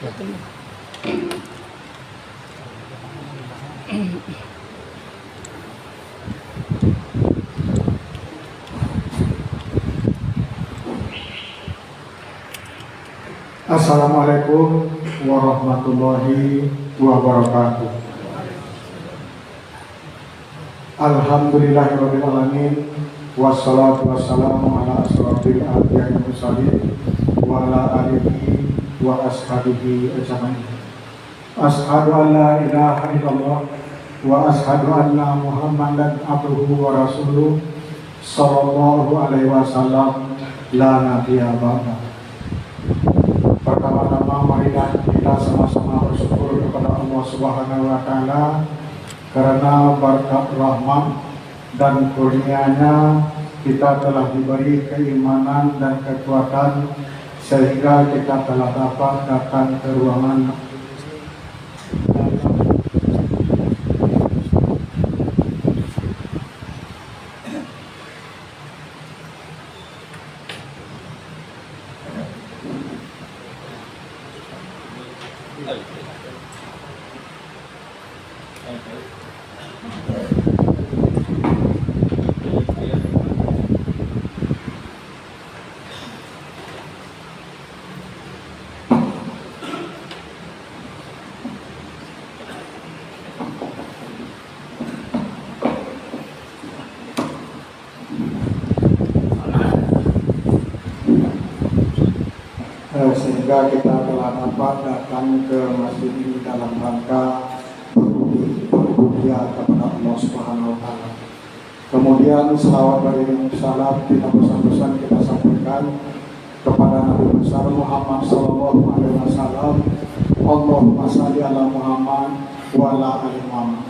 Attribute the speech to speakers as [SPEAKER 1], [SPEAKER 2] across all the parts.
[SPEAKER 1] Assalamualaikum warahmatullahi wabarakatuh. Alhamdulillahirabbil alamin wassalatu wassalamu ala asyrofil anbiya'i wal mursalin wa ala alihi wa ashabihi ajmain. Asyhadu an la ilaha illallah wa asyhadu anna Muhammadan abduhu wa rasuluh sallallahu alaihi wasallam la nabiyya ba'da. Pertama-tama marilah kita sama-sama bersyukur kepada Allah Subhanahu wa taala karena berkat rahmat dan kurnia-Nya kita telah diberi keimanan dan kekuatan sehingga kita telah dapat datang ke ruangan sehingga kita telah dapat datang ke masjid ini dalam rangka berbudaya kepada Allah Subhanahu wa taala. Kemudian selawat beriring salam kita pesan-pesan kita sampaikan kepada Nabi besar Muhammad sallallahu alaihi wasallam. Allahumma shalli ala Muhammad wa ala ali Muhammad.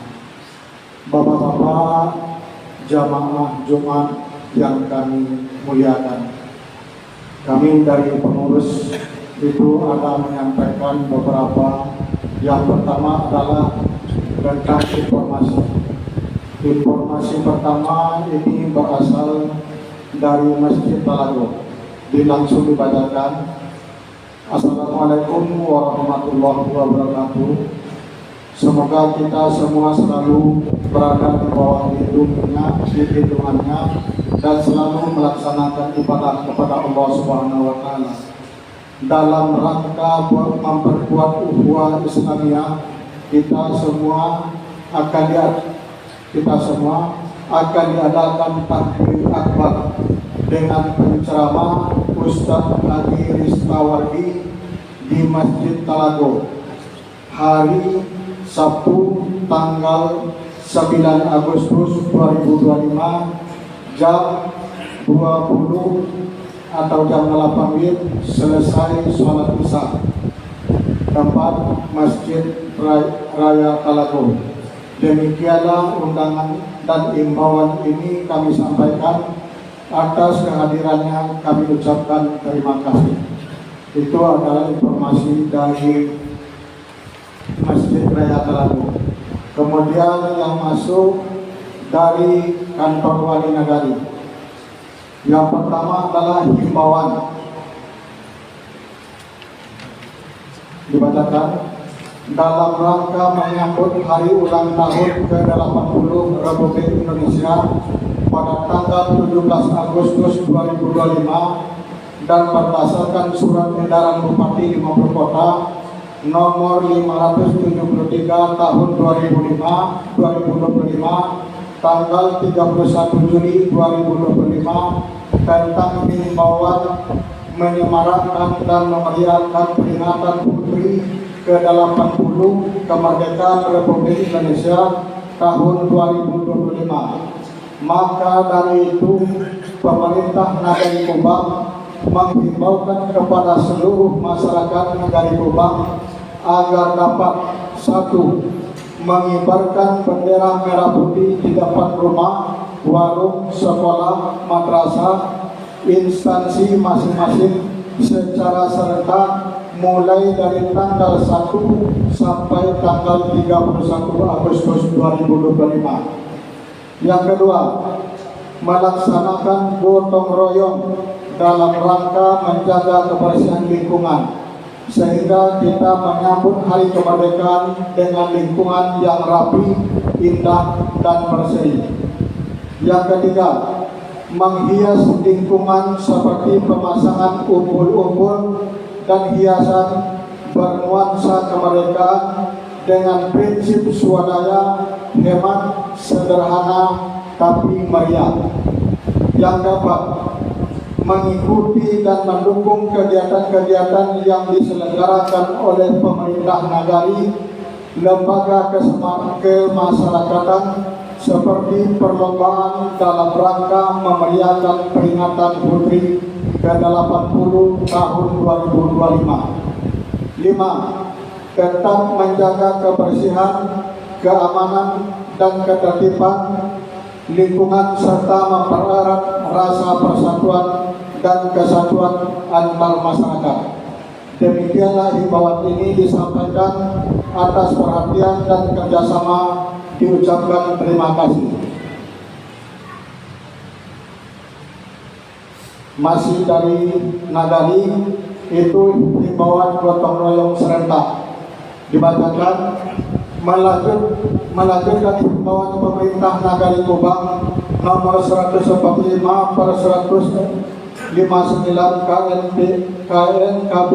[SPEAKER 1] Bapak-bapak jamaah Jumat yang kami muliakan, kami dari pengurus itu akan menyampaikan beberapa. Yang pertama adalah tentang informasi. Informasi pertama ini berasal dari Masjid Talago. Langsung dibacakan. Assalamualaikum warahmatullahi wabarakatuh. Semoga kita semua selalu berada di bawah lindungannya dan selalu melaksanakan ibadah kepada Allah Subhanahu wa taala. Dalam rangka memperkuat ukhuwah Islamiyah, kita semua akan diadakan takbir akbar dengan penceramah Ustaz Adi Ristawardi di Masjid Talago hari Sabtu tanggal 9 Agustus 2025 jam 20 atau jam 8 WIB selesai sholat isya, tempat Masjid Raya Talago. Demikianlah undangan dan imbauan ini kami sampaikan. Atas kehadirannya kami ucapkan terima kasih. Itu adalah informasi dari Masjid Raya Talago. Kemudian yang masuk dari kantor Wali Nagari. Yang pertama adalah himbauan. Dibacakan dalam rangka menyambut hari ulang tahun ke-80 Republik Indonesia pada tanggal 17 Agustus 2025 dan berdasarkan surat edaran Bupati Lima Kota nomor 573 tahun 2025 tanggal 31 Juli 2025 tentang himbauan menyemarakkan dan memeriahkan peringatan HUT ke-80 kemerdekaan Republik Indonesia tahun 2025. Maka dari itu pemerintah Nagari Kubang menghimbaukan kepada seluruh masyarakat Nagari Kubang agar dapat satu, mengibarkan bendera merah putih di depan rumah, warung, sekolah, madrasah, instansi masing-masing secara serentak mulai dari tanggal 1 sampai tanggal 31 Agustus 2025. Yang kedua, melaksanakan gotong royong dalam rangka menjaga kebersihan lingkungan sehingga kita menyambut hari kemerdekaan dengan lingkungan yang rapi, indah, dan berseri. Yang ketiga, menghias lingkungan seperti pemasangan umbul-umbul dan hiasan bernuansa kemerdekaan dengan prinsip swadaya, hemat, sederhana, tapi meriah. Yang keempat, mengikuti dan mendukung kegiatan-kegiatan yang diselenggarakan oleh pemerintah nagari, lembaga kemasyarakatan, seperti perlombaan dalam rangka memeriahkan peringatan Putri ke-80 tahun 2025. 5. Tetap menjaga kebersihan, keamanan, dan ketertiban lingkungan serta mempererat rasa persatuan dan kesatuan antar masyarakat. Demikianlah himbauan ini disampaikan atas perhatian dan kerjasama, diucapkan terima kasih. Masih dari nagari, itu himbauan gotong royong serentak dibacakan melanjutkan himbauan pemerintah Nagari Kubang nomor 145 per 159 KNKB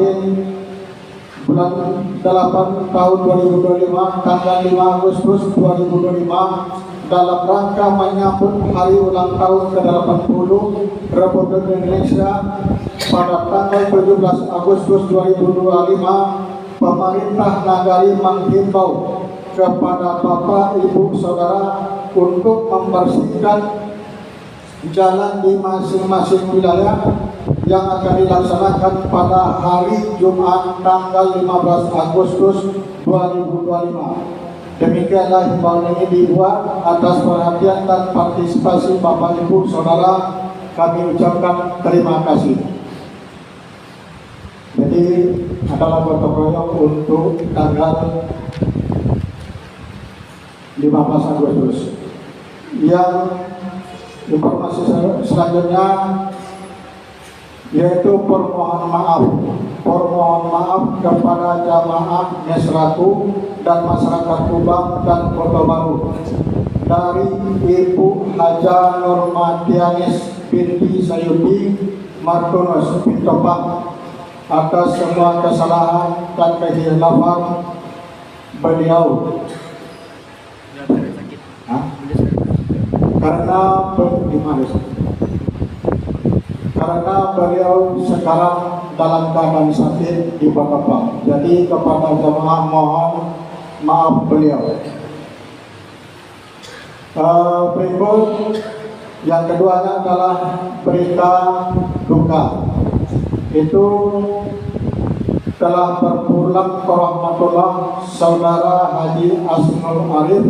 [SPEAKER 1] bulan 8 tahun 2025 tanggal 5 Agustus 2025 dalam rangka menyambut hari ulang tahun ke-80 Republik Indonesia pada tanggal 17 Agustus 2025. Pemerintah Nagari menghimbau kepada Bapak, Ibu, Saudara untuk membersihkan jalan di masing-masing wilayah yang akan dilaksanakan pada hari Jumat tanggal 15 Agustus 2025. Demikianlah himbauan ini dibuat atas perhatian dan partisipasi Bapak, Ibu, Saudara. Kami ucapkan terima kasih. Jadi adalah gotong royong untuk tanggal 15 Agustus. Yang informasi selanjutnya yaitu permohonan maaf kepada jamaah Nesratu dan masyarakat Kubang dan Kota Baru dari Ibu Haja Nurmatianis binti Sayuti Martunus Pintopang atas semua kesalahan dan kehilafan beliau. Karena beliau sekarang dalam keadaan sakit di Batam. Jadi kepada jemaah mohon maaf beliau. Berikut yang keduanya adalah berita duka. Itu telah berpulang ke rahmatullah saudara Haji Asnul Arif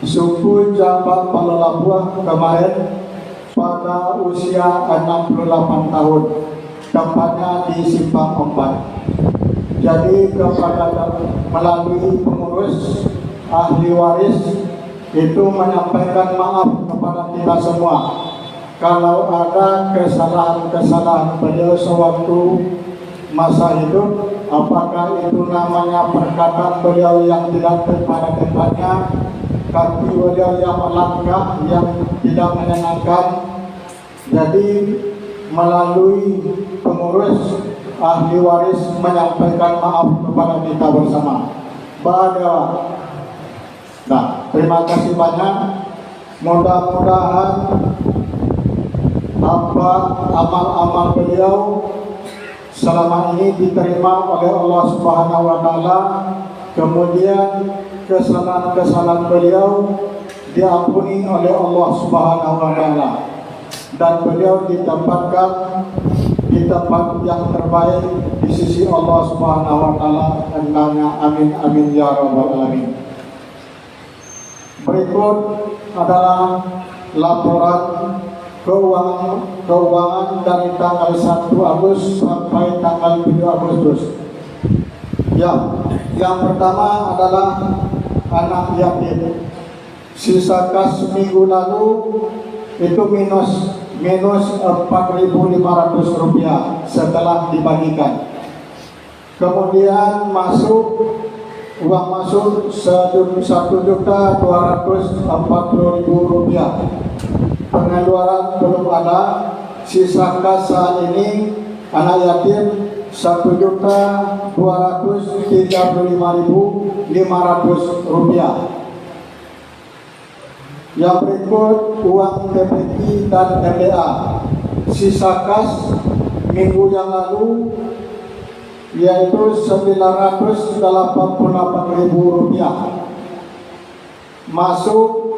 [SPEAKER 1] suku Jabal Palalabuah kemarin pada usia 68 tahun, tempatnya di Simpang 4. Jadi kepada melalui pengurus ahli waris itu menyampaikan maaf kepada kita semua kalau ada kesalahan beliau sewaktu masa hidup, apakah itu namanya perkataan beliau yang tidak pada tempatnya, kaki beliau yang melangkah yang tidak menyenangkan. Jadi melalui pengurus ahli waris menyampaikan maaf kepada kita bersama. Nah, terima kasih banyak. Mudah-mudahan apa amal-amal beliau selama ini diterima oleh Allah Subhanahu wa taala, kemudian kesalahan-kesalahan beliau diampuni oleh Allah Subhanahu wa taala, dan beliau ditempatkan di tempat yang terbaik di sisi Allah Subhanahu wa taala. Amin amin ya rabbal alamin. Berikut adalah laporan keuangan dari tanggal 1 Agustus sampai tanggal 7 Agustus. Yang pertama adalah anak yatim. Sisa kas minggu lalu itu minus 4.500 rupiah setelah dibagikan. Kemudian uang masuk 1.240.000 rupiah. Pengeluaran belum ada. Sisa kas saat ini anak yatim 1.235.500 rupiah. Yang berikut uang PPI dan MDA. Sisa kas minggu yang lalu yaitu 988.000 rupiah. Masuk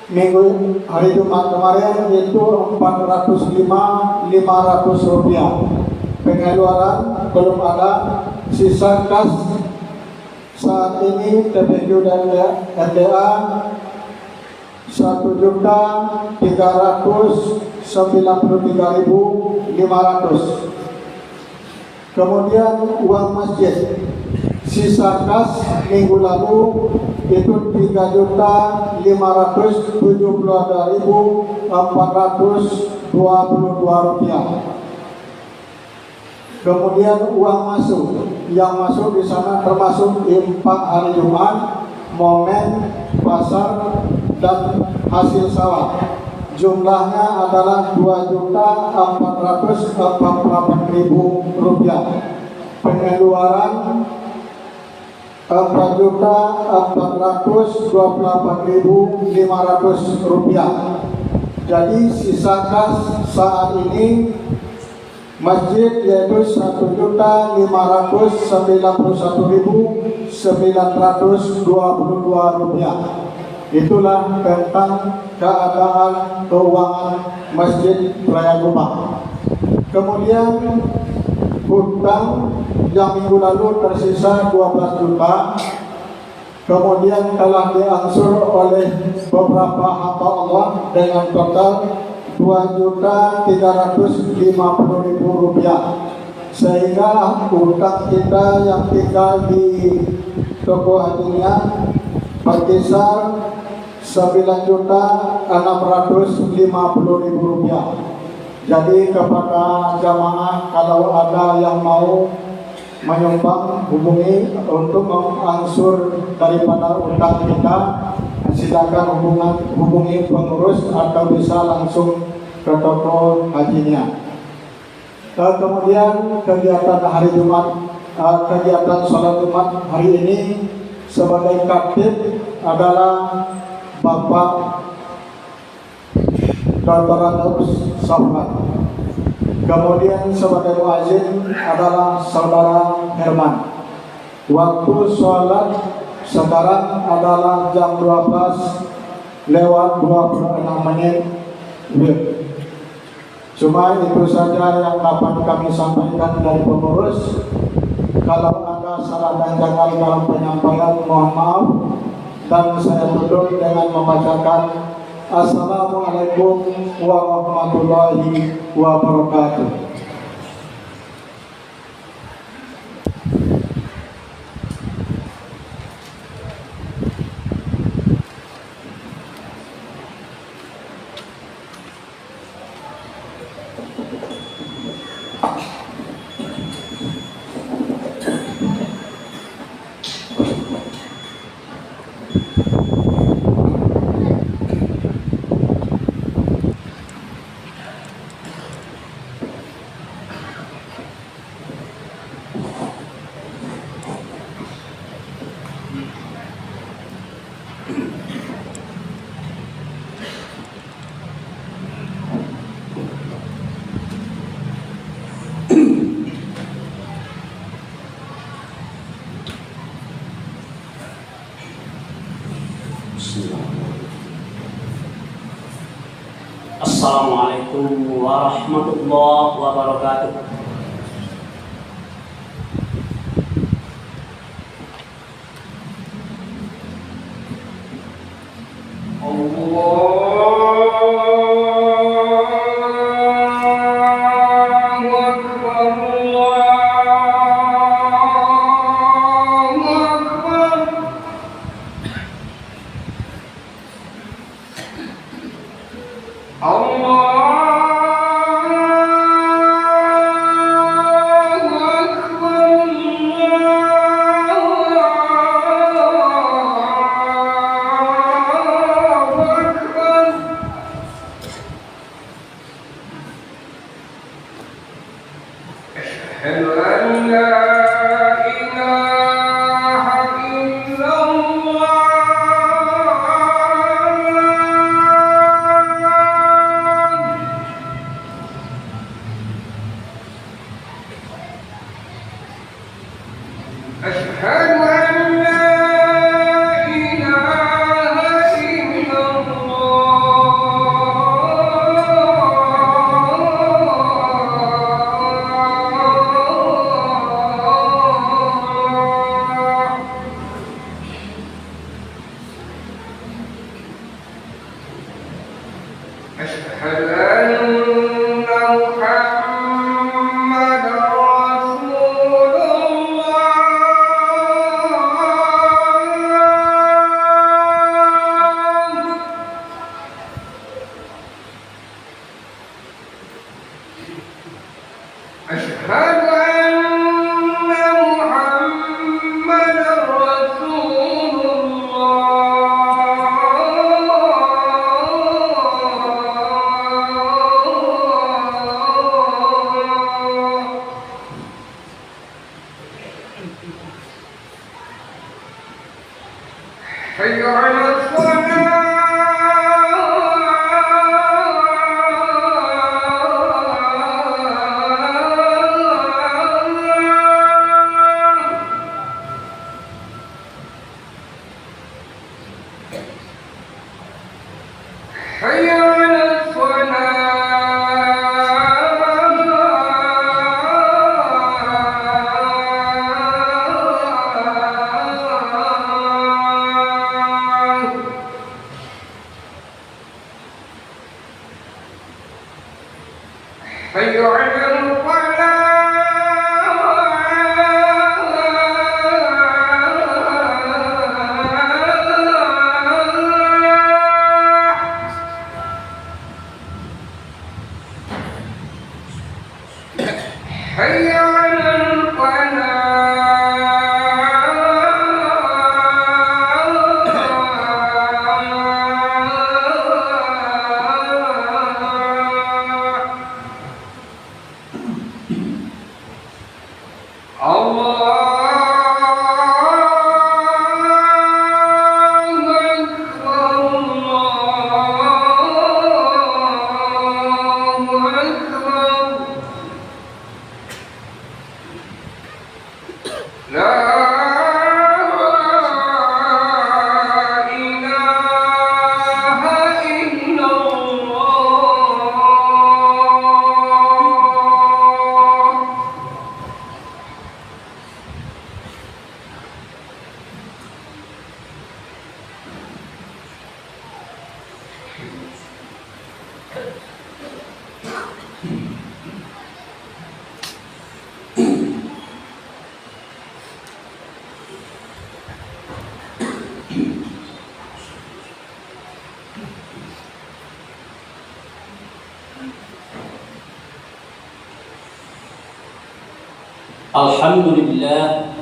[SPEAKER 1] minggu hari Jumat kemarin itu 405.500 rupiah. Pengeluaran belum ada. Sisa kas saat ini TPQ dan MDA 1.393.500. Kemudian uang masjid, sisa kas minggu lalu itu 3.572.422 rupiah. Kemudian uang masuk, yang masuk di sana termasuk infak hari Jumat, momen, pasar, dan hasil sawah. Jumlahnya adalah 2.448.000 rupiah. Pengeluaran 4.428.500 rupiah. Jadi sisa kas saat ini masjid yaitu 1.591.922 rupiah. Itulah tentang keadaan keuangan Masjid Raya Gubak. Kemudian hutang yang minggu lalu tersisa 12 juta. Kemudian telah diangsur oleh beberapa hamba Allah dengan total 2.350.000 rupiah. Sehingga hutang kita yang tinggal di toko hajinya berkisar 9.650.000 rupiah. Jadi kepada jamaah kalau ada yang mau menyumbang hubungi untuk mengangsur daripada utang kita, silakan hubungi pengurus atau bisa langsung ke toko hajinya. Kemudian kegiatan hari Jumat, kegiatan sholat Jumat hari ini sebagai khatib adalah Bapak Dr. Anus Safran. Kemudian sebagai muazzin adalah Saudara Herman. Waktu sholat sekarang adalah jam 12:26. Cuma itu saja yang dapat kami sampaikan dari pengurus. Kalau ada salah dan janggal dalam penyampaian, mohon maaf. Dan saya tutup dengan membacakan Assalamualaikum warahmatullahi wabarakatuh.
[SPEAKER 2] Assalamualaikum warahmatullahi wabarakatuh. Alhamdulillah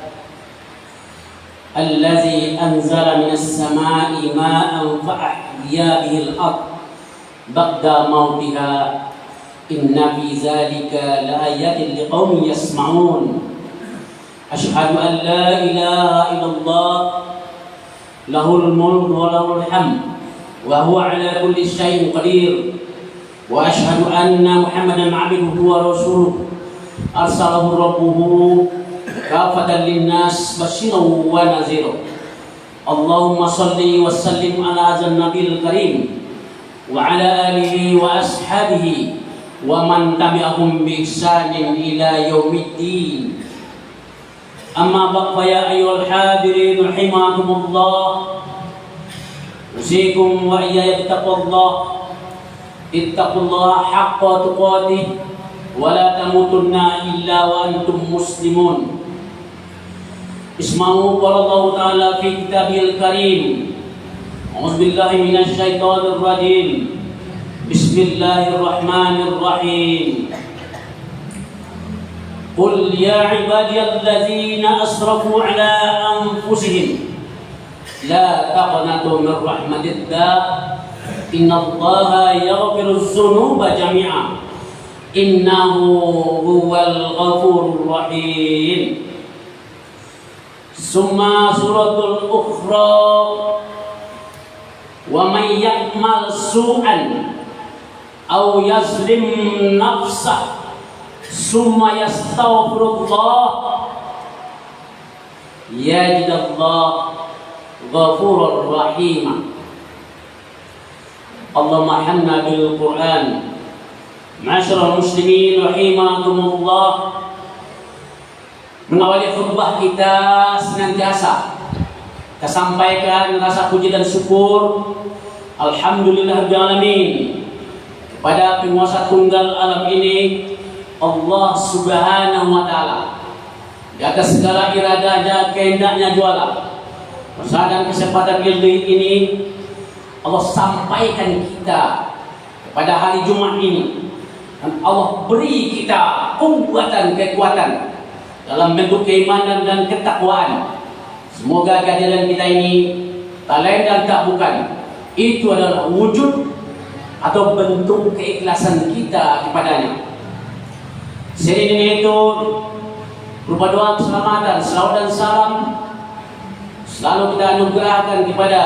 [SPEAKER 2] Allazi anzala minas sama'i ma'an fa'ahya bihil ard ba'da mautiha inna fi zalika laayatin liqaumin yasma'un asyhadu an la ilaha illallah lahul mulku wa lahul hamd wa huwa ala kulli syai'in qadir wa asyhadu anna muhammadan 'abduhu wa rasuluhu arsalahu rabbuhu kafatan linnas basyiran wa nadhira. Allahumma salli wa sallim ala hadzal nabiyil karim wa ala alihi wa ashabihi wa man tabi'ahum bi ihsanin ila yaumiddin. Amma ba'd, fa ya ayyuhal hadirin rahimakumullah, usikum wa iyaya ittaqullaha haqqa tuqatih wa la tamutunna illa wa antum muslimun. Isma'u qala Allah ta'ala fi kitabil karim. A'udzu billahi minasy syaithanir rajim. Bismillahirrahmanirrahim. Qul ya ibadiyalladzina asrafu ala anfusihim la taqnatu min rahmatillah innallaha yaghfiruz dzunuba jami'a innahu huwal ghafurur rahim. Summa suratul ukhra wa may ya'mal su'an aw yazlim nafsah summa yastaghfirullah yajidallah ghafurur rahim. Allahumma hamna bil Quran. Ma'asyiral muslimin rahimakumullah. Mengawali khutbah kita senantiasa kita sampaikan rasa puji dan syukur alhamdulillahirabbil alamin kepada penguasa tunggal alam ini, Allah Subhanahu wa taala. Di atas segala iradahnya, kehendaknya juala. Bersama kesempatan ini Allah sampaikan kita kepada hari Jumat ini, dan Allah beri kita kekuatan dalam bentuk keimanan dan ketakwaan. Semoga kehadiran kita ini tak lain dan tak bukan, itu adalah wujud atau bentuk keikhlasan kita kepadanya. Seiring itu berupa doa keselamatan, salawat dan salam selalu kita anugerahkan kepada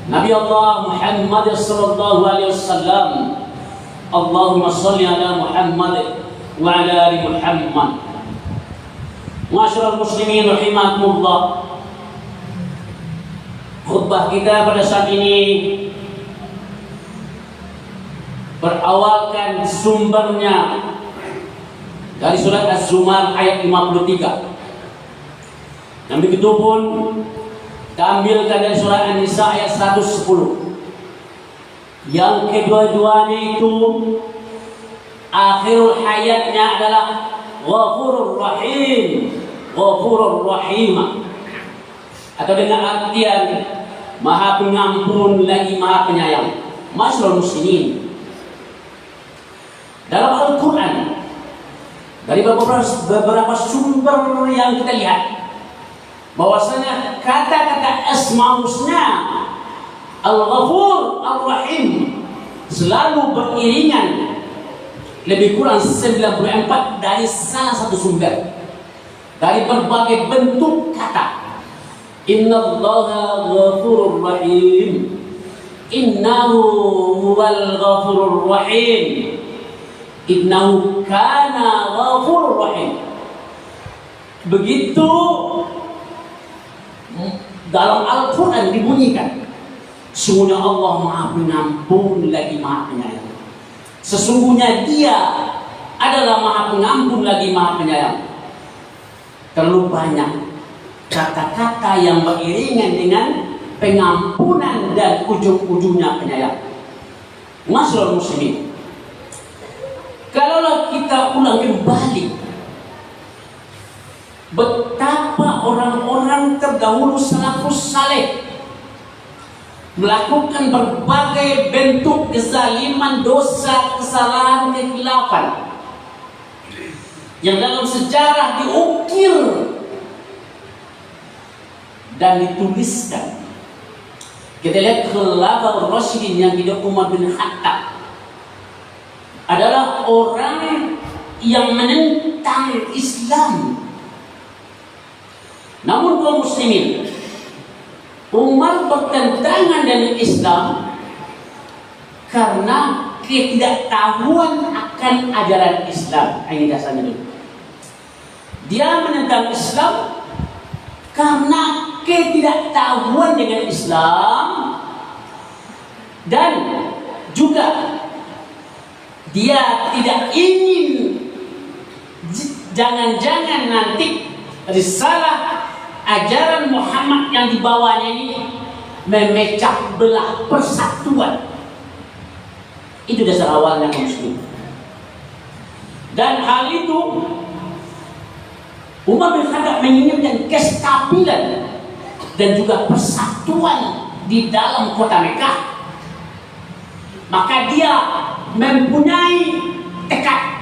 [SPEAKER 2] Nabi Allah Muhammad sallallahu alaihi wasallam. Allahumma shalli ala Muhammad wa ala ali Muhammad. Ma'asyiral muslimin rahimakumullah. Khutbah kita pada saat ini berawalkan sumbernya dari surat Az-Zumar ayat 53. Dan begitu pun diambilkan dari surat An-Nisa ayat 110. Yang kedua-duanya itu akhirul hayatnya adalah Ghafurur Rahim, Ghafurur Rahimah, atau dengan artian Maha Pengampun lagi Maha Penyayang. Ma'asyiral muslimin, dalam Al-Quran dari beberapa sumber yang kita lihat bahwasanya kata-kata Asmaul Husna Al-Ghafur Ar-Rahim selalu beriringan lebih kurang 94 dari salah satu sumber dari berbagai bentuk kata. Innallaha ghafurur rahim, innahu huwal ghafurur rahim, innahu kana ghafurur rahim. Begitu dalam Al-Quran dibunyikan, sesungguhnya Allah Maha Pengampun lagi Maha Penyayang. Sesungguhnya Dia adalah Maha Pengampun lagi Maha Penyayang. Terlalu banyak kata-kata yang beriringan dengan pengampunan dan ujung-ujungnya penyayang. Ma'asyiral muslimin, kalaulah kita ulang kembali betapa orang-orang terdahulu salafus saleh melakukan berbagai bentuk kezaliman, dosa, kesalahan, kekhilafan yang dalam sejarah diukir dan dituliskan. Kita lihat Khulafaur Rasyidin yang tidak Umar bin Khattab adalah orang yang menentang Islam. Namun kaum muslimin, Umar bertentangan dengan Islam karena ketidaktahuan akan ajaran Islam. Ini dasarnya dulu. Dia menentang Islam karena ketidaktahuan dengan Islam, dan juga dia tidak ingin jangan-jangan nanti risalah ajaran Muhammad yang dibawanya ini memecah belah persatuan. Itu dasar awalnya kaum muslimin. Dan hal itu Umar bin Khattab menginginkan kestabilan dan juga persatuan di dalam kota Mekah. Maka dia mempunyai tekad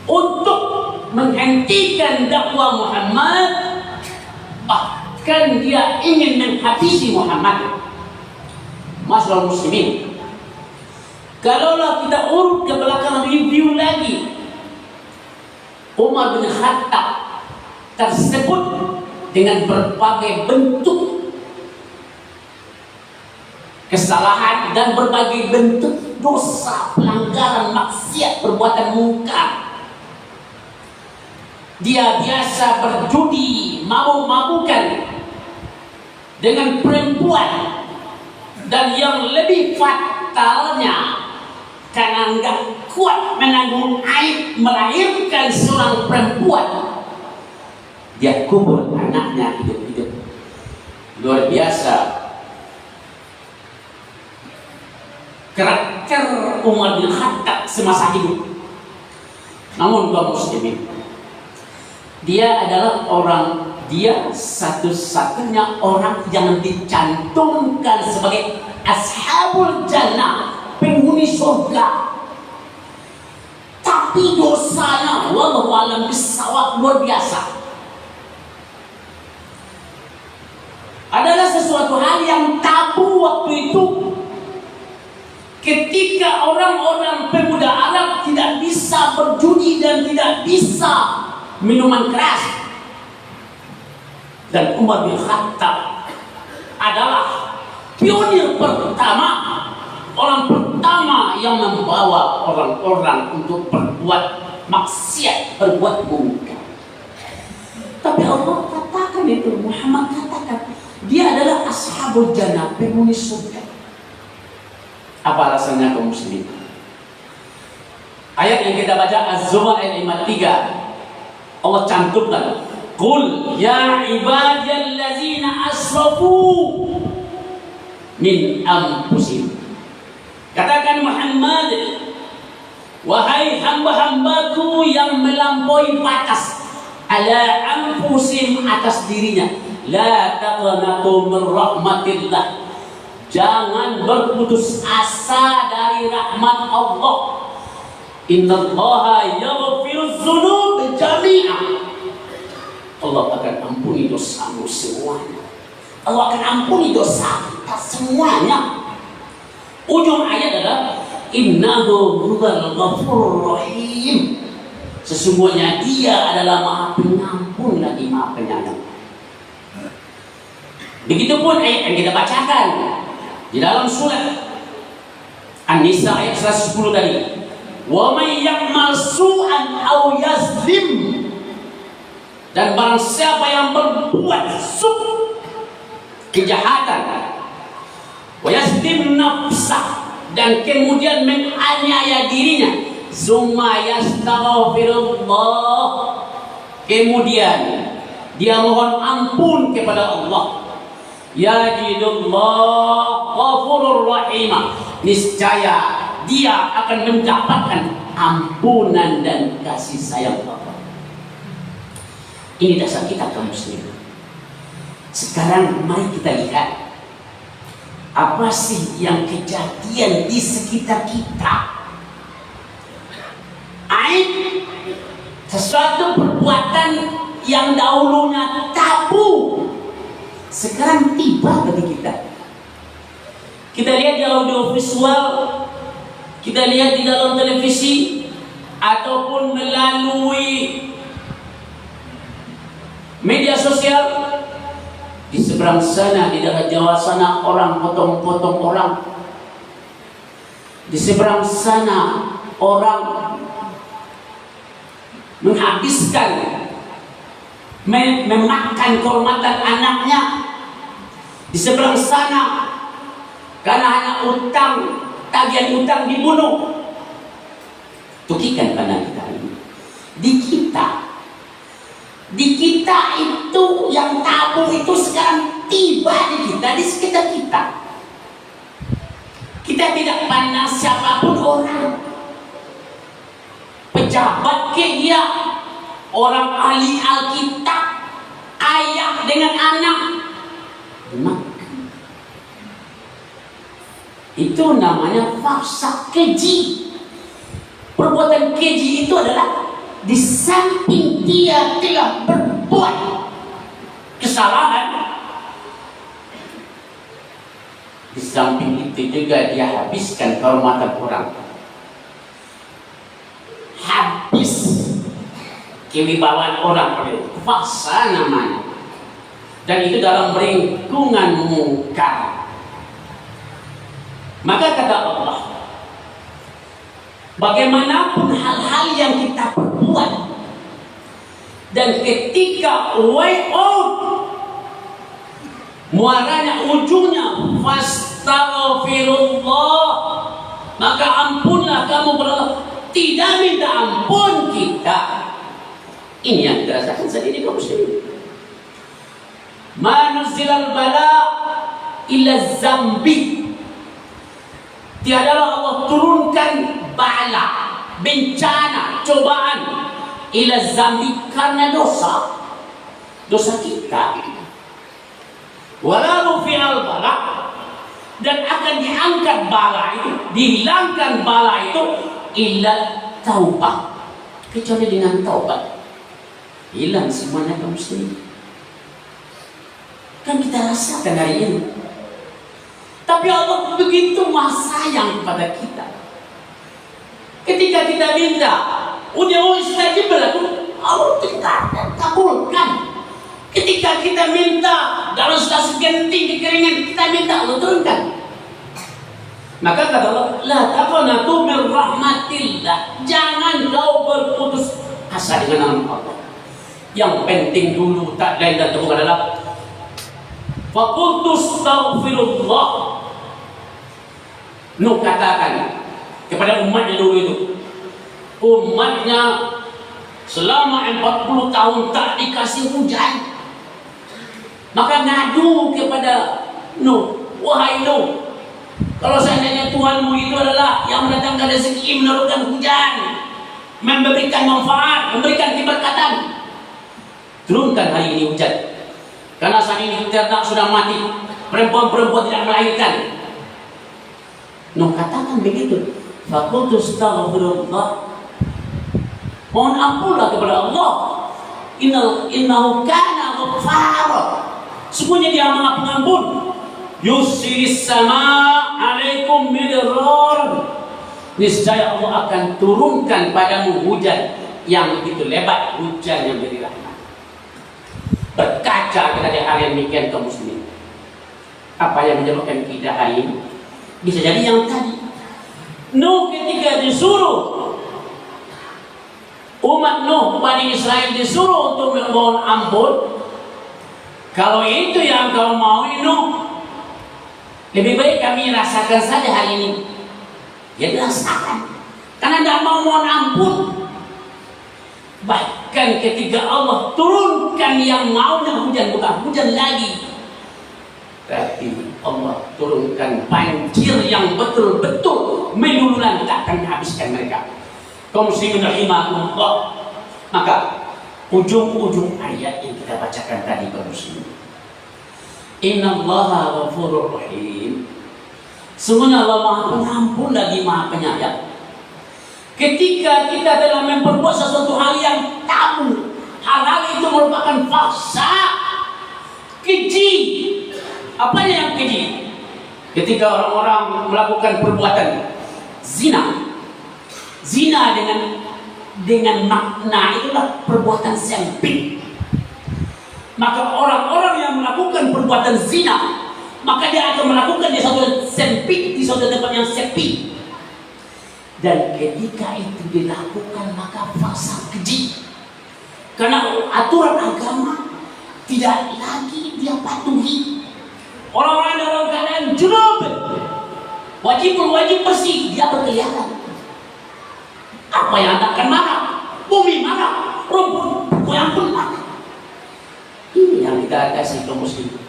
[SPEAKER 2] untuk menghentikan dakwah Muhammad, bahkan dia ingin menghabisi Muhammad. Ma'asyiral muslimin, kalaulah kita urut ke belakang review lagi, Umar bin Khattab tersebut dengan berbagai bentuk kesalahan dan berbagai bentuk dosa, pelanggaran, maksiat, perbuatan mungkar. Dia biasa berjudi, mabuk-mabukan, dengan perempuan, dan yang lebih fatalnya karena nggak kuat menanggung aib melahirkan seorang perempuan, dia kubur anaknya hidup-hidup. Luar biasa karakter Umar bin Khattab semasa hidup. Namun kaum muslimin, dia adalah dia satu-satunya orang yang dicantumkan sebagai ashabul jannah, penghuni surga. Tapi dosanya wallahu alam bisawab luar biasa. Adalah sesuatu hal yang tabu waktu itu. Ketika orang-orang pemuda Arab tidak bisa berjudi dan tidak bisa minuman keras, dan Umar bin Khattab adalah pionir pertama, orang pertama yang membawa orang-orang untuk berbuat maksiat, berbuat munkar. Tapi Allah katakan itu, Muhammad katakan, dia adalah ashabul jannah, penghuni surga. Apa alasannya kaum muslimin? Ayat yang kita baca Az-Zumar ayat 53, Allah cantumkan, Qul ya ibadiyallazina asrafu min anfusihim. Katakan Muhammad, wahai hamba-hambaku yang melampaui batas, ala anfusihim, atas dirinya, la taqnatu min rahmatillah, jangan berputus asa dari rahmat Allah. Innallaha yaghfiruz dzunub jami'an. Allah akan ampuni dosamu semuanya. Allah akan ampuni dosa kita semuanya. Ujung ayat adalah innahu huwal ghafurur rahim. Sesungguhnya dia adalah Maha Pengampun lagi Maha Penyayang. Begitupun ayat yang kita bacakan di dalam surat An-Nisa ayat 110 tadi, wa may ya'mal su'an aw yazlim, dan barang siapa yang berbuat kejahatan, wa yazlim nafsah, dan kemudian menganiaya dirinya, summa yastaghfirullah, kemudian dia mohon ampun kepada Allah, yajidullah ghafurur rahimah, niscaya dia akan mendapatkan ampunan dan kasih sayang Allah. Ini dasar kita kaum muslimin. Sekarang mari kita lihat apa sih yang kejadian di sekitar kita. Aib, sesuatu perbuatan yang dahulunya tabu, sekarang tiba bagi kita. Kita lihat di audio visual, kita lihat di dalam televisi, ataupun melalui media sosial. Di seberang sana, di daerah Jawa sana, orang potong-potong orang. Di seberang sana, orang menghabiskan, memakan kehormatan anaknya. Di seberang sana, karena hanya utang, tagihan utang dibunuh. Tukikan pandang kita ini. Di kita itu yang tabu itu sekarang tiba di kita, di sekitar kita. Kita tidak pandang siapapun orang, pejabat ke dia, orang ahli Alkitab, ayah dengan anak, itu namanya faksa keji. Perbuatan keji itu adalah di samping dia telah berbuat kesalahan, di samping itu juga dia habiskan kehormatan orang, habis kewibawaan orang, faksa namanya. Dan itu dalam lingkungan mungkar. Maka kata Allah, bagaimanapun hal-hal yang kita perbuat, dan ketika way out muaranya ujungnya fastaghfirullah, maka ampunlah kamu kepada Allah. Tidak minta ampun kita. Ini yang kita rasakan saat ini kaum muslimin. Ma nuzilal bala illa zambi. Tiadalah Allah turunkan bala, bencana, cobaan ila zambi karena dosa kita. Wala rufi'al bala, dan akan diangkat bala itu, dihilangkan bala itu illa taubah, kecuali dengan taubat. Hilang semuanya kaum muslimin. Kan kita rasakan hari ini. Tapi Allah begitu maha sayang kepada kita. Ketika kita minta, udah istajib lakum, Allah tidak kabulkan. Ketika kita minta dalam sudah segenting kekeringan, kita minta Allah turunkan. Maka kata Allah, la taqnatu min rahmatillah. Jangan kau berputus asa dengan nama Allah. Yang penting dulu tak lain dan bukan adalah faqultu astaghfirullah. Nuh katakan kepada umatnya dulu itu, umatnya selama 40 tahun tak dikasih hujan, maka ngadu kepada Nuh, wahai Nuh, kalau seandainya Tuhanmu itu adalah yang mendatangkan rezeki, menurunkan hujan, memberikan manfaat, memberikan keberkatan, turunkan hari ini hujan. Karena saat ini ternak sudah mati, perempuan-perempuan tidak melahirkan. Nuh katakan begitu. Faqultu astaghfirullah. Mohon ampunlah kepada Allah. Innahu kana ghaffara. Sesungguhnya Dia Maha Pengampun. Yusiris sama alaikum midrar. Niscaya Allah akan turunkan padamu hujan yang begitu lebat, hujan yang beri rahmat. Berkaca kepada hal yang demikian kaum muslimin. Apa yang menyebabkan kita hari ini? Bisa jadi yang tadi. Nuh ketika disuruh, umat Nuh, Bani Israel disuruh untuk memohon ampun. Kalau itu yang kau mau, Nuh, lebih baik kami rasakan saja hari ini. Ya dirasakan, karena tidak mau mohon ampun. Bahkan ketika Allah turunkan yang maunya hujan, bukan hujan lagi, tapi Allah turunkan banjir yang betul-betul melululan, tak akan habiskan mereka. Kaum muslimin rahimakumullah. Maka ujung-ujung ayat yang kita bacakan tadi kaum muslimin, innallaha ghafurur rahim. Sungguhnya Allah Maha Pengampun lagi Maha Penyayang. Ketika kita telah memperbuat sesuatu hal yang tabu, hal-hal itu merupakan faksa, keji. Apanya yang keji? Ketika orang-orang melakukan perbuatan zina dengan makna itulah perbuatan sempit. Maka orang-orang yang melakukan perbuatan zina, maka dia akan melakukan di suatu sempit, di suatu tempat yang sepi. Dan ketika itu dilakukan, maka faksa keji. Karena aturan agama tidak lagi dia patuhi. Orang-orang dalam keadaan junub, wajib bersih, dia berkeliaran. Apa yang akan marah? Bumi marah, rumput goyang pun marah. Ini yang kita kasih kaum muslim.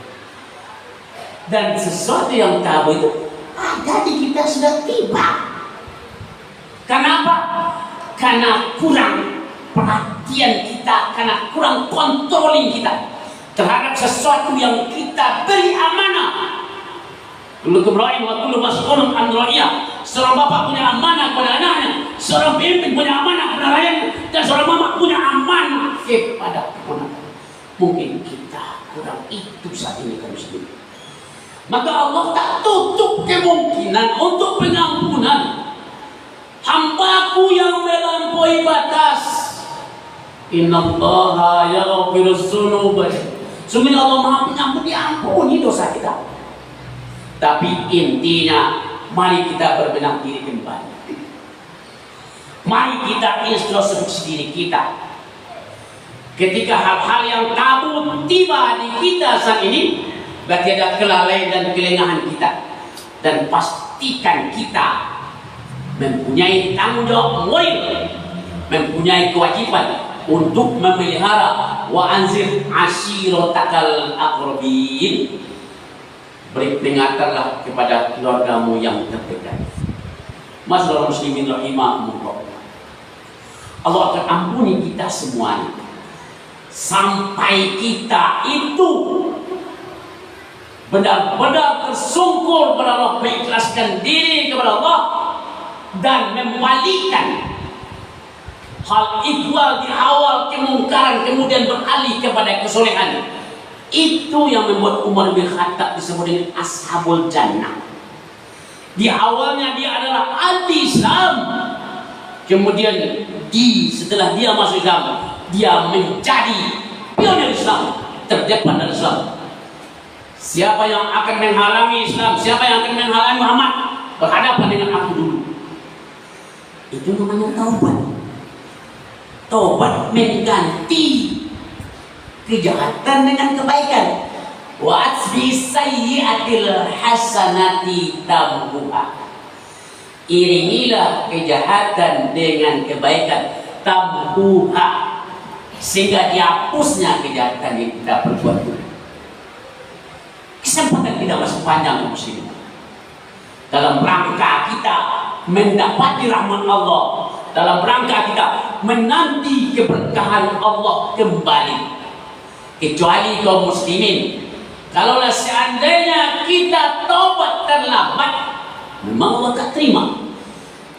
[SPEAKER 2] Dan sesuatu yang tabu itu ada di kita sudah tiba. Kenapa? Karena kurang perhatian kita, karena kurang controlling kita terhadap sesuatu yang kita beri amanah. Kullukum ra'in wa kullu mas'ulun an ra'iyah. Seorang bapak punya amanah kepada anaknya, seorang pemimpin punya amanah kepada rakyatnya, dan seorang mama punya amanah kepada keponakan. Mungkin kita kurang itu saat ini kaum muslimin. Maka Allah tak tutup kemungkinan untuk pengampunan hambaku yang melampaui batas. Innallaha yaghfiruz dzunuba. Sungguh Allah Maha Pengampun, diampuni dosa kita. Tapi intinya, mari kita berbenah diri kembali. Mari kita introspeksi diri kita. Ketika hal-hal yang tabu tiba di kita saat ini, Batiada kelalaian dan kelengahan kita. Dan pastikan kita mempunyai tanggung jawab moral, mempunyai kewajiban untuk memelihara wa anzir ashiratakal aqrabin. Beri peringatanlah kepada keluargamu yang terdekat. Masyaallah muslimin rahimahumullah. Allah akan ampuni kita semuanya sampai kita itu benar-benar tersungkur kepada Allah, mengikhlaskan diri kepada Allah dan membalikan hal ikhwal di awal kemungkaran kemudian beralih kepada kesolehan. Itu yang membuat Umar bin Khattab disebut dengan Ashabul Jannah. Di awalnya dia adalah anti Islam, kemudian setelah dia masuk Islam, dia menjadi pionir Islam, terdepan dalam Islam. Siapa yang akan menghalangi Islam, siapa yang akan menghalangi Muhammad, berhadapan dengan aku dulu. Itu namanya taubat. Taubat mengganti kejahatan dengan kebaikan. Wa atsbi sayyi'atil hasanati tamhuha. Iringilah kejahatan dengan kebaikan, tamhuha, sehingga dihapusnya kejahatan yang kita perbuat dulu. Kesempatan kita masih panjang muslim. Dalam rangka kita mendapati rahmat Allah, dalam rangka kita menanti keberkahan Allah kembali. Kecuali kaum muslimin, kalaulah seandainya kita taubat terlambat, memang Allah tak terima.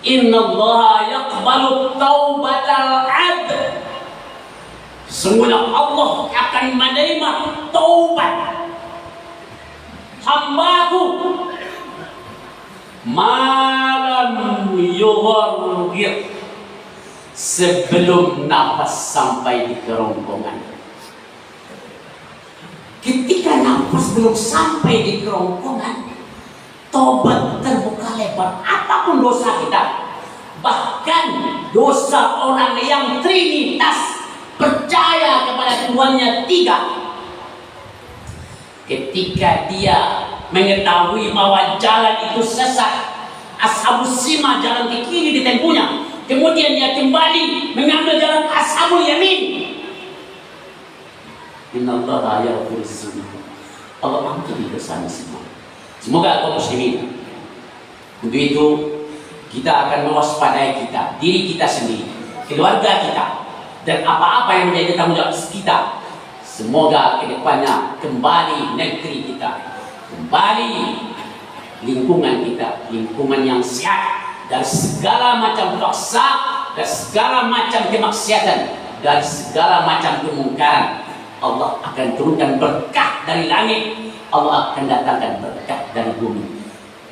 [SPEAKER 2] Innallaha yaqbalu taubatal 'abd. Sesungguhnya Allah akan menerima taubat hambaku malam yughargir, sebelum nafas sampai di kerongkongan. Ketika nafas belum sampai di kerongkongan, tobat terbuka lebar. Apapun dosa kita, bahkan dosa orang yang trinitas, percaya kepada Tuhannya tiga, ketika dia mengetahui bahwa jalan itu sesat, ashabus sima, jalan ke kiri ditempuhnya, kemudian dia kembali mengambil jalan ashabul yamin. Innallaha yaghfiru dzunub. Allah ampuni dosa semua. Semoga kaum muslimin. Untuk itu kita akan mewaspadai kita, diri kita sendiri, keluarga kita, dan apa-apa yang menjadi tanggung jawab kita. Semoga kedepannya kembali negeri kita, kembali lingkungan kita, lingkungan yang sehat dari segala macam paksa, dari segala macam kemaksiatan, dari segala macam kemungkaran. Allah akan turunkan berkah dari langit, Allah akan datangkan berkah dari bumi.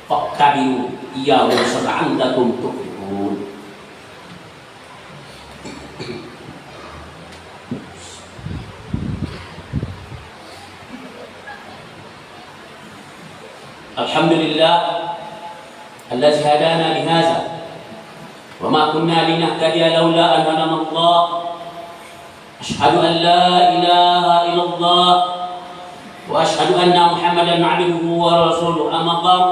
[SPEAKER 2] Faqtabiru ya wa sar'andakum tuflihun. Alhamdulillah alladzi hadana li hadza wa ma kunna linahtadiya laula an hadana Allah. Asyhadu an la ilaha illallah wa asyhadu anna Muhammadan 'abduhu wa rasuluhu. Amma ba'd,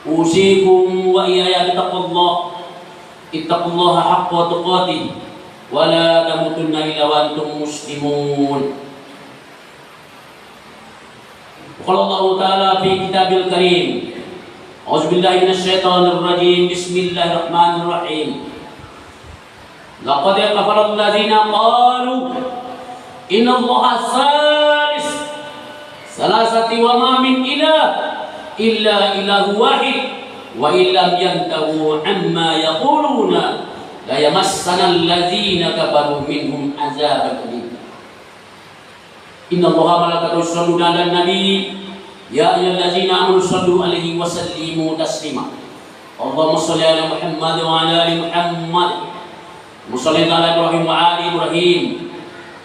[SPEAKER 2] usikum wa iyaya bittaqwallah. Ittaqullaha haqqa tuqatih wa la tamutunna illa wa antum muslimun. Qala Allah Ta'ala fi kitabil karim, a'udzu billahi minasyaitonir rajim, bismillahirrahmanirrahim. Laqad kafara alladziina qalu innallaha salis salasati wa ma min ilah illa ilahu wahid wa illam yantahu amma yaquluna la yamassana alladziina kafaru minhum azabun alim. Innallaha wa malaikatahu yusholluna 'alan nabi ya ayyuhallazina amanu shallu 'alaihi wa sallimu taslima. Allahumma shalli 'ala Muhammad wa 'ala ali Muhammad. Musallin ala Ibrahim wa ali Ibrahim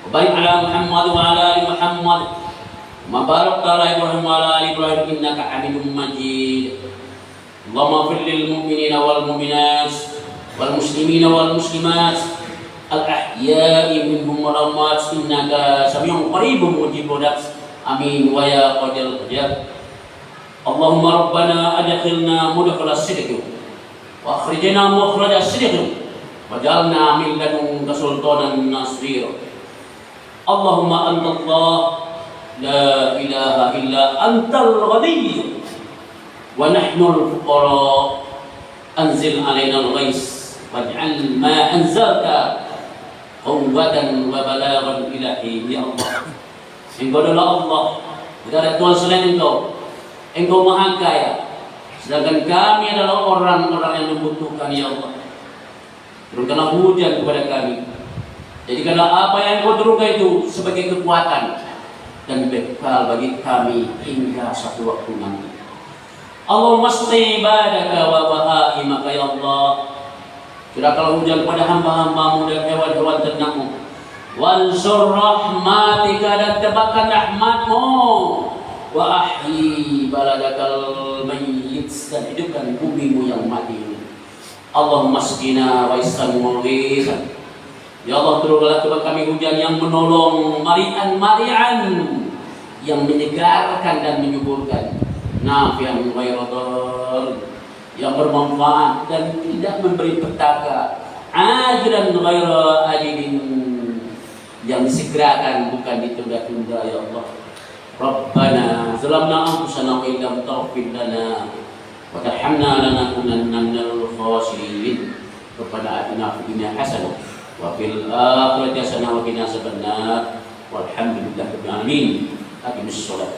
[SPEAKER 2] wa barik ala Muhammad wa ala ali Muhammad ma barakta ala Ibrahim wa ala ali Ibrahim innaka Hamidum Majid. Allahumma ighfir lil mu'minina wal mu'minat wal muslimina wal muslimat al ahya'i minhum wal amwat innaka sami'un qaribun mujibud Amin wa ya qadil hajat. Allahumma rabbana adkhilna mudkhala sidq wa akhrijna mukhraja sidq waj'alna min ladunka sultanan nasira. Allahumma anta Allah la ilaha illa antal ghani wa nahnu al-fuqara anzil alaina al-ghais waj'al ma anzalta quwwatan wa balaghan ilahi. Ya Allah, Engkau adalah Allah, tidak ada Tuhan selain Engkau. Engkau Maha Kaya, sedangkan kami adalah orang-orang yang membutuhkan. Ya Allah, turunkanlah hujan kepada kami. Jadikanlah apa yang Engkau turunkan itu sebagai kekuatan dan bekal bagi kami hingga satu waktu nanti. Allahumma sqi ibadaka wa bahaimaka. Ya Allah, curahkanlah hujan kepada hamba-hambamu dan hewan-hewan ternakmu. Wansur rahmatika, dan tebarkan rahmatmu. Wa ahyi baladakal mayyit, dan hidupkan bumimu yang mati ini. Allahumma sqina wa isqan mughithan. Ya Allah, turunkanlah kepada kami hujan yang menolong, marian-marian, yang menyegarkan dan menyuburkan, nafi'an ghairu dhar, yang bermanfaat dan tidak memberi petaka, ajilan ghairu ajilin, yang disegerakan bukan ditunda-tunda. Ya Allah, Rabbana zalamna anfusana wa illam taghfir lana wa tarhamna lanakunanna minal khasirin. Rabbana atina fid dunya hasanah wa fil akhirati hasanah wa qina adzabannar. Walhamdulillahirabbil alamin. Aqimus shalah.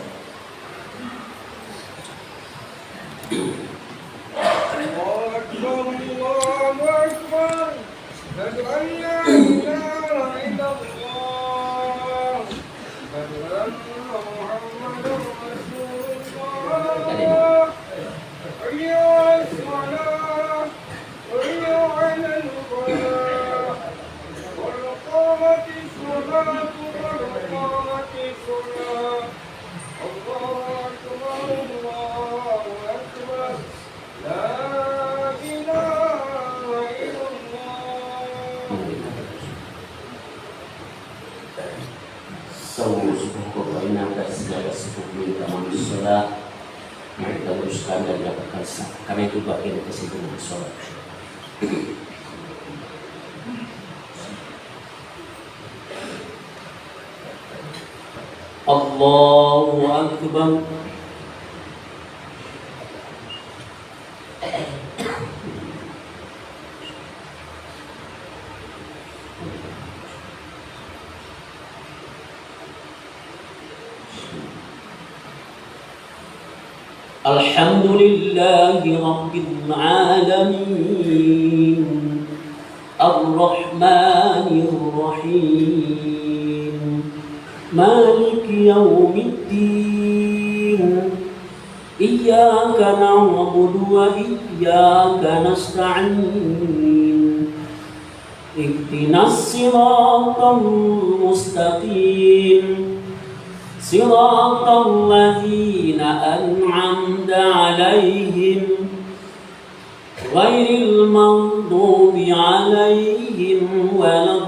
[SPEAKER 3] Allahu akbar, Allahu akbar. Asyhadu an la ilaha illallah. Asyhadu anna Muhammadar Rasulullah. Hayya 'alas salah, hayya 'alal falah. Qad qamatis salatu, qad qamatis salah. Allahu akbar, Allahu akbar. La ilaha illallah.
[SPEAKER 2] Sawu subuh innaka segala subuh minta manusia. Mari kita teruskan dan dapatkan sah, karena itu bagian kesimpulan sholat. Allahu akbar. Alhamdulillahi Rabbil Alamin, Ar-Rahmanir Rahim, Maliki Yawmiddin. Iyyaka na'budu wa iyyaka nasta'in. Ihdinas siratal mustaqim, siratal ladzina an'amta 'alaihim ghairil maghdubi 'alaihim waladdallin.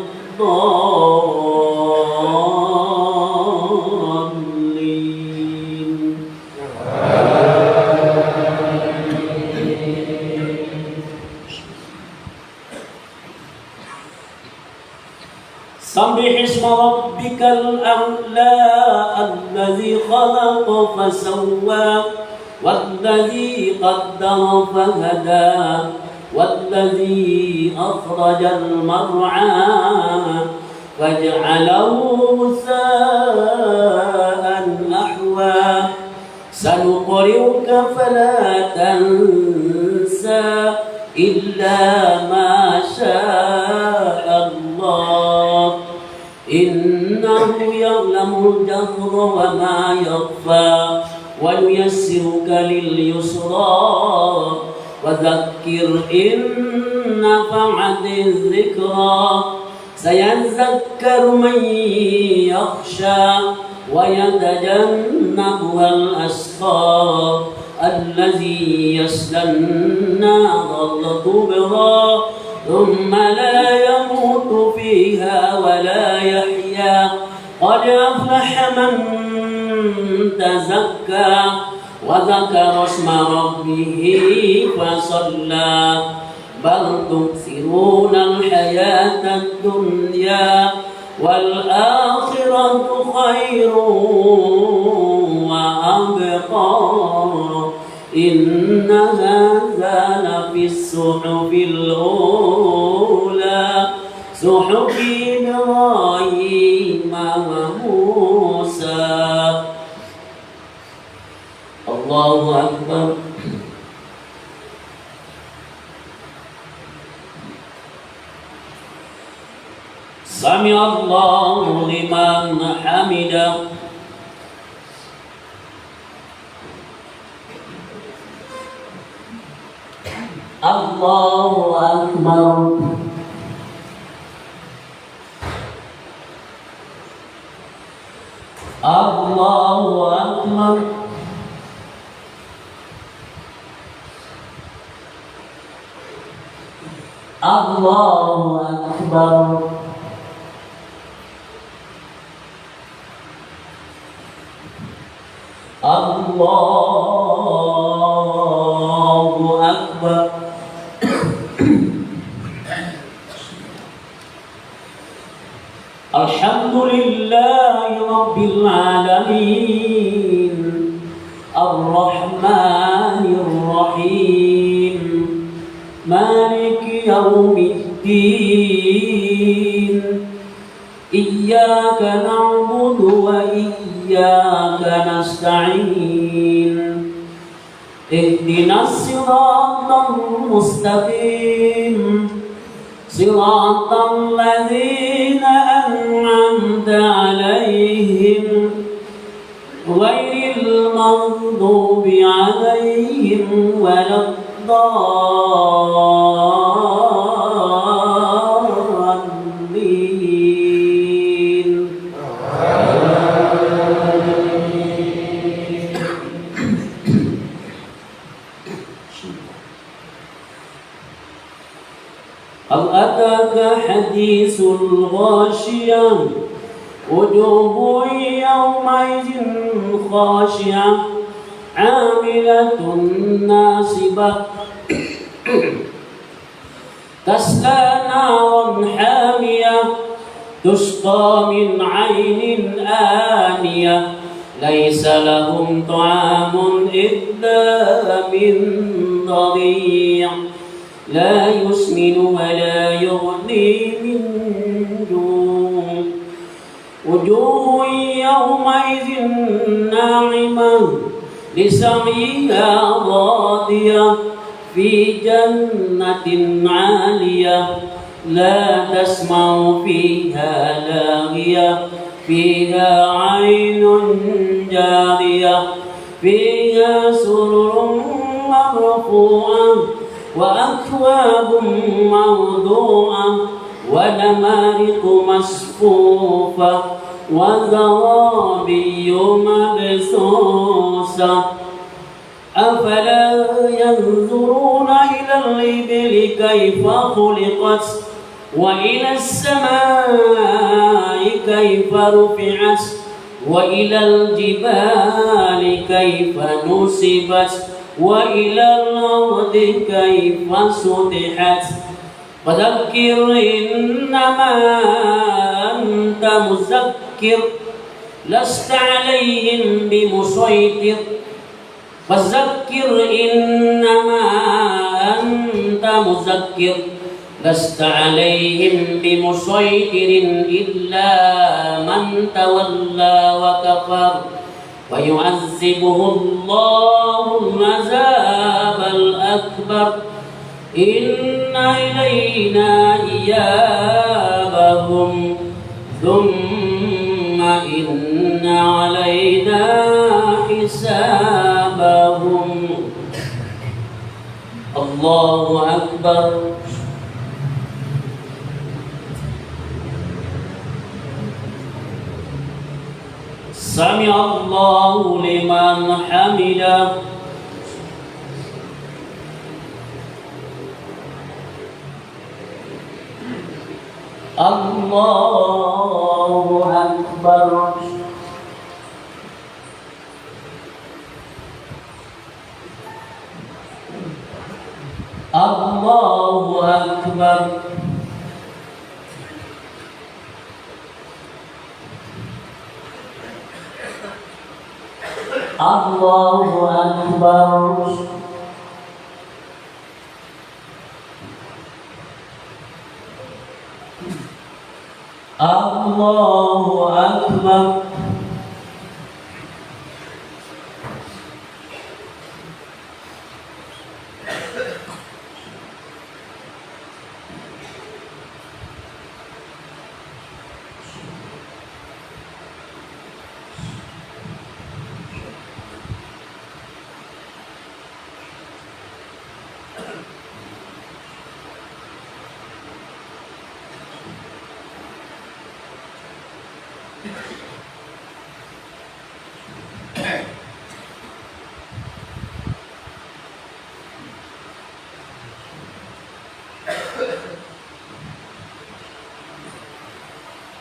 [SPEAKER 2] Sabbih isma rabbikal a'la alladzi khalaqa fasawwa walladzi qaddara fahada walladzi akhrajal mar'a faj'alahu ghusaa'an nahwa sanuqri'uka fala tansa illa ma syaa Allah innahu ya'lamul jahra wa ma yakhfa wa nuyassiruka lil yusra wa dhakkir in nafa'atiz dhikra sayadhakkaru man yakhsha wa yatajannabuhal asqa alladhi yaslanna al-kubra thumma la yamutu fiha wa la yahya qad aflaha man تزكى وذكر اسم ربه فصلى بل تؤثرون الحياة الدنيا والآخرة خير وأبقى إن هذا لفي الصحف الأولى صحف إبراهيم وموسى. الله أكبر. سمع الله لمن حمده. الله أكبر. الله أكبر. الله أكبر. الله أكبر. الحمد لله رب العالمين الرحمن الرحيم مالك يوم الدين إياك نعبد وإياك نستعين اهدنا الصراط المستقيم صراط الذين أنعمت عليهم غير المغضوب عليهم ولا الضالين. هل أتاك حديث الغاشية وجوه يومئذ خاشعة عاملة ناصبة تسلى نارا حامية تسقى من عين آنية ليس لهم طعام إلا من ضريع لا يسمن ولا يغني من جوع وجوه يومئذ ناعمة لسعيها راضية في جنة عالية لا تسمع فيها لاغية فيها عين جارية فيها سرر مرفوعة وأكواب موضوعة ونمارق مصفوفة وزرابي مبثوثة أفلا ينظرون إلى الإبل كيف خلقت وإلى السماء كيف رفعت وإلى الجبال كيف نصبت وإلى الأرض كيف سطحت فذكر إنما أنت مذكر لست عليهم بمسيطر فذكر إنما أنت مذكر لست عليهم بمسيطر إلا من تولى وكفر ويعذبه الله العذاب الأكبر إن إلينا إيابهم ثم إن علينا حسابهم. الله أكبر. سمع الله لمن حمده. الله أكبر. Allahu Akbar. Allahu Akbar. Allahu Akbar.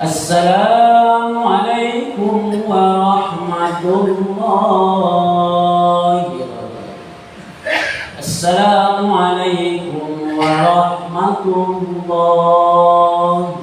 [SPEAKER 2] Assalamualaikum warahmatullahi wabarakatuh. Assalamualaikum warahmatullahi.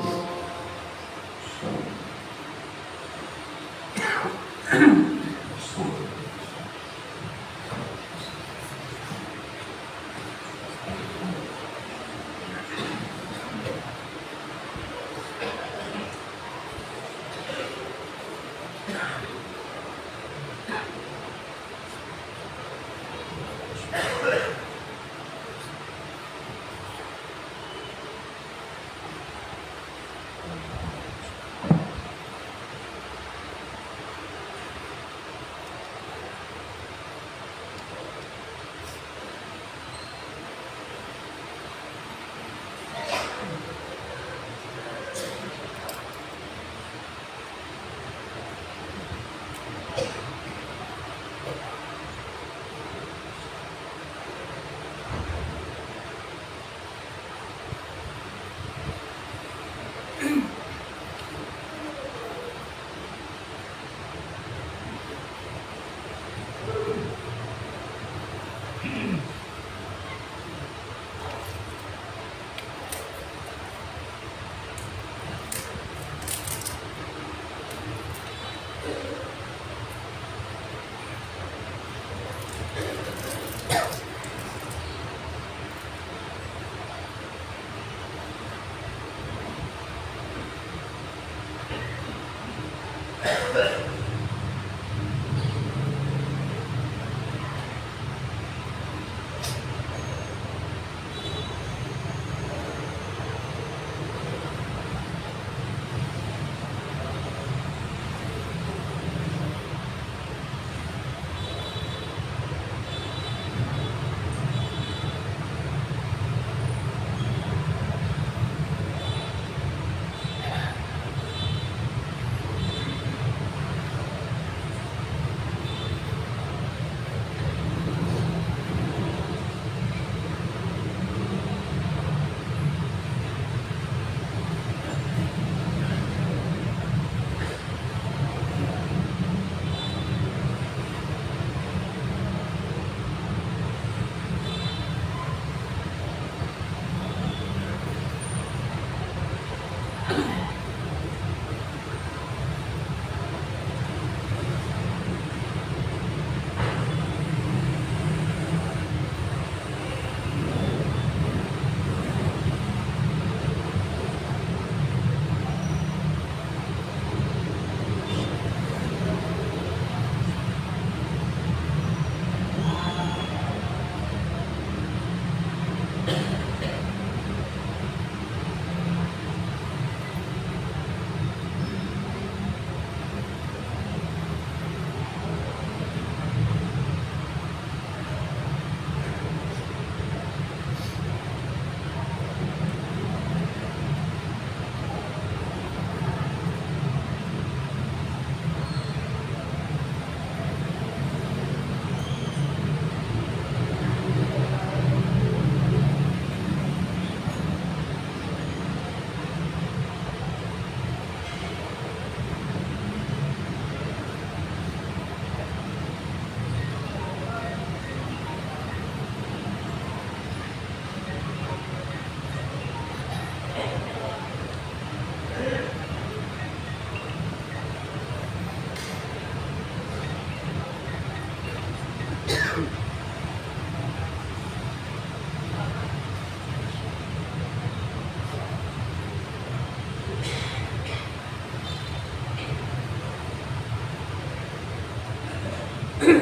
[SPEAKER 2] Thank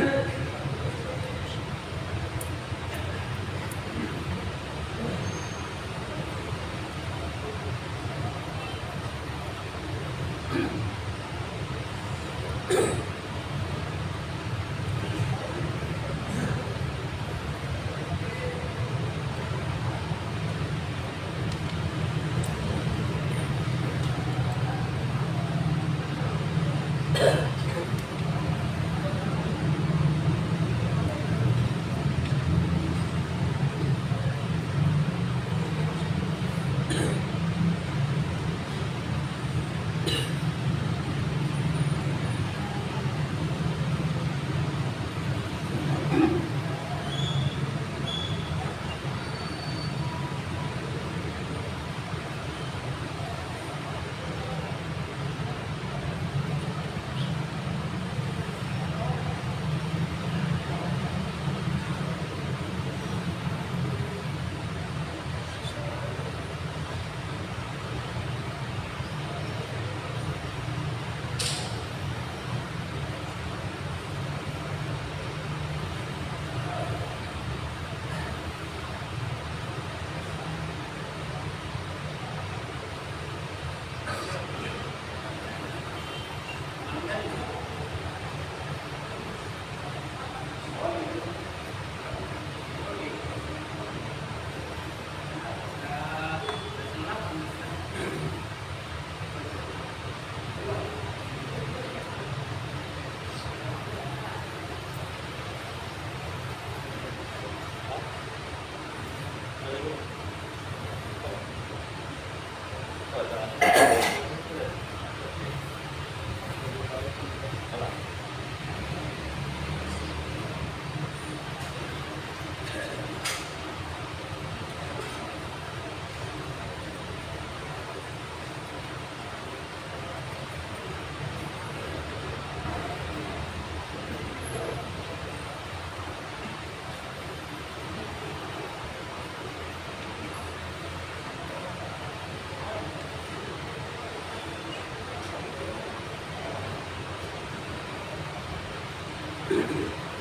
[SPEAKER 2] you.